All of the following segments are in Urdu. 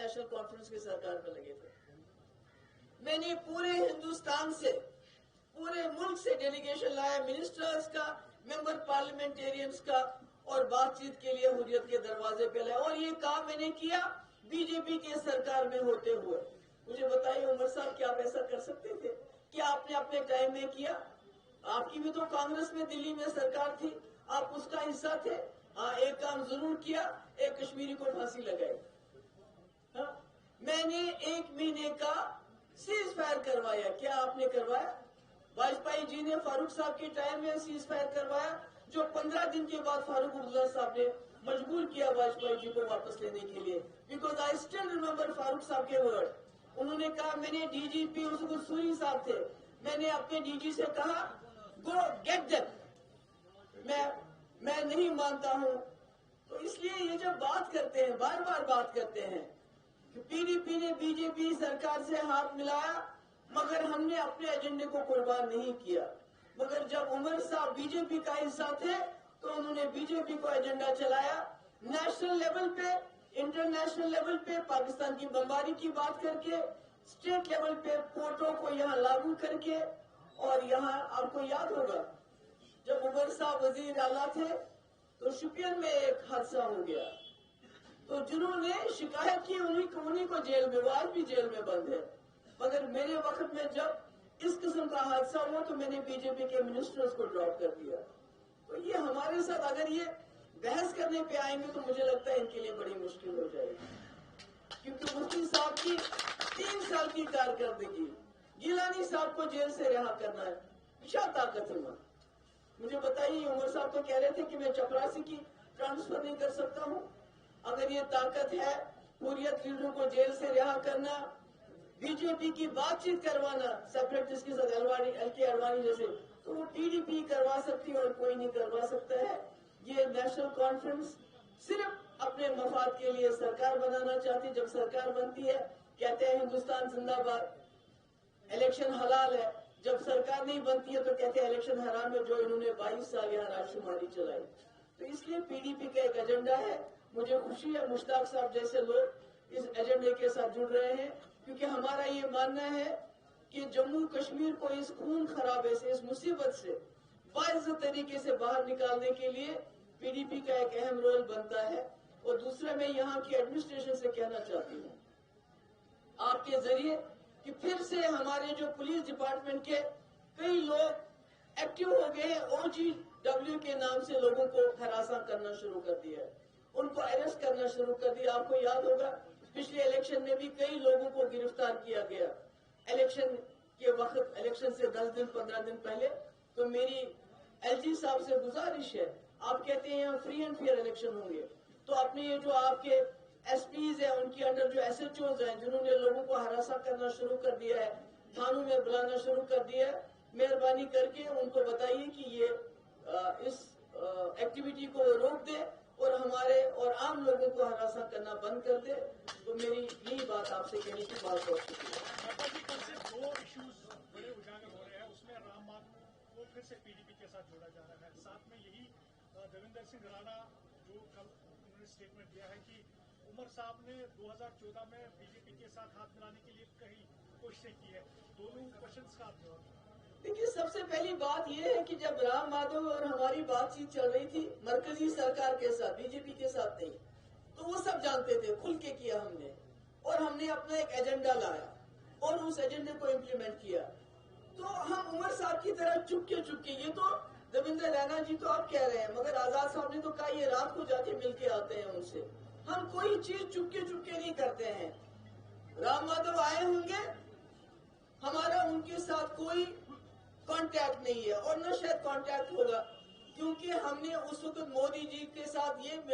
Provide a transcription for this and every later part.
نیشنل کانفرنس کی سرکار میں لگے تھے. میں نے پورے ہندوستان سے پورے ملک سے ڈیلیگیشن لایا, منسٹرز کا, ممبر پارلیمنٹیرینز کا, اور بات چیت کے لیے حریت کے دروازے پہ لائے. اور یہ کام میں نے کیا بی جے پی کے سرکار میں ہوتے ہوئے. مجھے بتائیے عمر صاحب کیا آپ ایسا کر سکتے تھے؟ کیا آپ نے اپنے ٹائم میں کیا؟ آپ کی بھی تو کانگریس میں دلی میں سرکار تھی, آپ اس کا حصہ تھے. ہاں ایک کام ضرور کیا, ایک کشمیری کو پھانسی لگائی. ہاں میں نے 1 مہینے کا سیز فائر کروایا. کیا آپ نے کروایا؟ واجپئی جی نے فاروق صاحب کے ٹائم میں سیز فائر کروایا, جو 15 دن کے بعد فاروق عبداللہ صاحب نے مجبور کیا واجپئی جی کو واپس لینے کے لیے. بیکاز آئی اسٹل ریمبر فاروق صاحب کے ورڈ. انہوں نے کہا, میں نے ڈی جی پی اس کو سوری صاحب تھے, میں نے اپنے ڈی جی سے کہا گو گیٹ دیم. میں نہیں مانتا ہوں. تو اس لیے یہ جب بات کرتے ہیں, بار بار بات کرتے ہیں کہ پی ڈی پی نے بی جے پی سرکار سے ہاتھ ملایا, مگر ہم نے اپنے ایجنڈے کو قربان نہیں کیا. مگر جب عمر صاحب بی جے پی کا حصہ تھے تو انہوں نے بی جے پی کو ایجنڈا چلایا. نیشنل لیول پہ, انٹرنیشنل لیول پہ پاکستان کی بمباری کی بات کر کے, اسٹیٹ لیول پہ پورٹوں کو یہاں لاگو کر کے. اور یہاں آپ کو یاد ہوگا جب عمر صاحب وزیر اعلیٰ تھے تو شپین میں ایک حادثہ ہو گیا, تو جنہوں نے شکایت کی انہیں کو جیل میں, وہ آج بھی جیل میں بند ہے. مگر میرے وقت میں جب اس قسم کا حادثہ ہوا تو میں نے بی جے پی کے منسٹرز کو ڈراپ کر دیا. تو یہ ہمارے ساتھ اگر یہ بحث کرنے پہ آئیں گے تو مجھے لگتا ہے ان کے لیے بڑی مشکل ہو جائے گی, کیونکہ مفتی صاحب کی 3 سال کی کارکردگی, گیلانی صاحب کو جیل سے رہا کرنا ہے, کیا طاقت ہے وہاں؟ مجھے بتائیے, عمر صاحب تو کہہ رہے تھے کہ میں چپراسی کی ٹرانسفر نہیں کر سکتا ہوں. اگر یہ طاقت ہے حریت لیڈروں کو جیل سے رہا کرنا, بی جے پی کی بات چیت کروانا سیپریٹسٹ کے ساتھ, ایل کے اڈوانی جیسے, تو وہ پی ڈی پی کروا سکتی ہے اور کوئی نہیں کروا سکتا ہے. یہ نیشنل کانفرنس صرف اپنے مفاد کے لیے سرکار بنانا چاہتی. جب سرکار بنتی ہے کہتے ہیں ہندوستان زندہ باد, الیکشن حلال ہے. جب سرکار نہیں بنتی ہے تو کہتے ہیں الیکشن حرام ہے, جو انہوں نے 22 سال یہاں راج شماری چلائی. تو اس لیے پی ڈی پی کا ایک ایجنڈا ہے. مجھے خوشی ہے مشتاق صاحب جیسے لوگ اس ایجنڈے کے ساتھ جڑ رہے ہیں, کیونکہ ہمارا یہ ماننا ہے کہ جموں کشمیر کو اس خون خرابے سے, اس مصیبت سے باعزت طریقے سے باہر نکالنے کے لیے پی ڈی پی کا ایک اہم رول بنتا ہے. اور دوسرا میں یہاں کی ایڈمنسٹریشن سے کہنا چاہتی ہوں آپ کے ذریعے کہ پھر سے ہمارے جو پولیس ڈپارٹمنٹ کے کئی لوگ ایکٹیو ہو گئے, OGW کے نام سے لوگوں کو ہراساں کرنا شروع کر دیا ہے, ان کو اریسٹ کرنا شروع کر دیا. آپ کو یاد ہوگا پچھلے الیکشن میں بھی کئی لوگوں کو گرفتار کیا گیا الیکشن کے وقت, الیکشن سے 10 دن 15 دن پہلے. تو میری ایل جی صاحب سے گزارش ہے, آپ کہتے ہیں یہاں فری اینڈ فیئر الیکشن ہوں گے, تو اپنے یہ جو آپ کے ایس پیز ہیں, ان کے انڈر جو ایس ایچ اوز ہیں جنہوں نے لوگوں کو ہراساں کرنا شروع کر دیا ہے, تھانوں میں بلانا شروع کر دیا ہے, مہربانی کر کے ان کو بتائیے کہ یہ اس ایکٹیویٹی کو روک دے اور ہمارے اور عام لوگوں کو ہراساں کرنا بند کر دے. تو میری یہی بات آپ سے کہنے کی بات ہو چکی ہے. 2 ایشوز بڑے اجاگر ہو رہے ہیں, اس میں رام مادھو کو پھر سے پی ڈی پی کے ساتھ جوڑا جا رہا ہے. ساتھ میں یہی دیویندر سنگھ رانا جو کل انہوں نے اسٹیٹمنٹ دیا ہے کہ عمر صاحب نے 2014 میں بی جے پی کے ساتھ ہاتھ ملانے کے لیے کئی کوششیں کی ہے. دونوں کوشچنس کا آپ جواب. دیکھیے, سب سے پہلی بات یہ ہے کہ جب رام مادھو اور ہماری بات چیت چل رہی تھی مرکزی سرکار کے ساتھ, بی جے پی کے ساتھ نہیں, تو وہ سب جانتے تھے, کھل کے کیا ہم نے, اور ہم نے اپنا ایک ایجنڈا لایا اور اس ایجنڈے کو امپلیمنٹ کیا. تو ہم عمر صاحب کی طرح چپکے, یہ تو دیویندر رینا جی تو آپ کہہ رہے ہیں, مگر آزاد صاحب نے تو کہا یہ رات کو جا کے مل کے آتے ہیں ان سے. ہم کوئی چیز چپکے نہیں کرتے ہیں. رام مادھو آئے ہوں گے, ہمارا ان کے ساتھ کوئی کانٹیکٹ نہیں ہے اور نہ شاید کانٹیکٹ ہوگا, کیونکہ ہم نے اس وقت مودی جی کے ساتھ یہ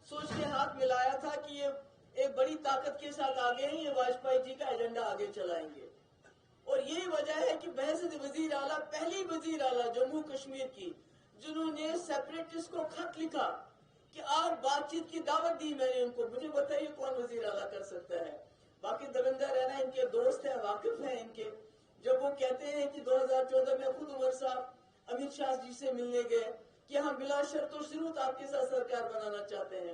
سوچ کے ہاتھ ملایا تھا کہ یہ ایک بڑی طاقت کے ساتھ آگے ہیں, یہ واجپئی جی کا ایجنڈا آگے چلائیں گے. اور یہی وجہ ہے کہ بحث وزیر اعلیٰ, پہلی وزیر اعلیٰ جموں کشمیر کی جنہوں نے سیپریٹسٹ کو خط لکھا کہ آپ بات چیت کی دعوت دی, میں نے ان کو. مجھے بتائیے کون وزیر اعلیٰ کر سکتا ہے؟ باقی دیویندر رینا ان کے دوست ہیں, واقف ہیں ان کے. جب وہ کہتے ہیں کہ 2014 میں خود عمر صاحب امت شاہ جی سے ملنے گئے کہ ہم بلا شرط و شروط آپ کے ساتھ سرکار بنانا چاہتے ہیں,